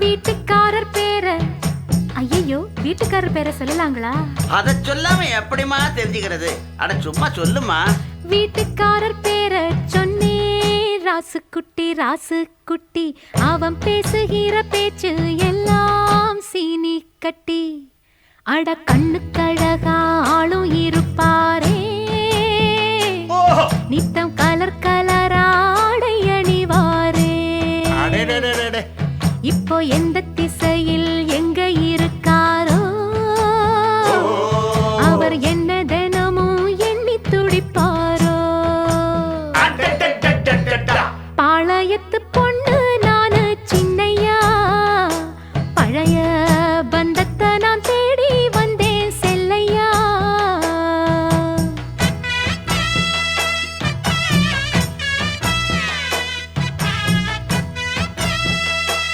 வீட்டுக்காரர் பேர ஐயோ வீட்டுக்காரர் பேரை சொல்லலாங்களா? அத சொல்லாம எப்படிமா தெரிஞ்சுக்கிறது? அட சும்மா சொல்லுமா. வீட்டுக்காரர் பேரை சொன்னே ராசுக்குட்டி ராசுக்குட்டி, அவன் பேசுகிற பேச்சு எல்லாம் சீனி கட்டி. அட கண்ணுக்கழகா ஆளும் இருப்பாரே, நித்தம் கலர் கலராடை அணிவாரே. இப்போ எந்த திசையில் எங்க இருக்கார்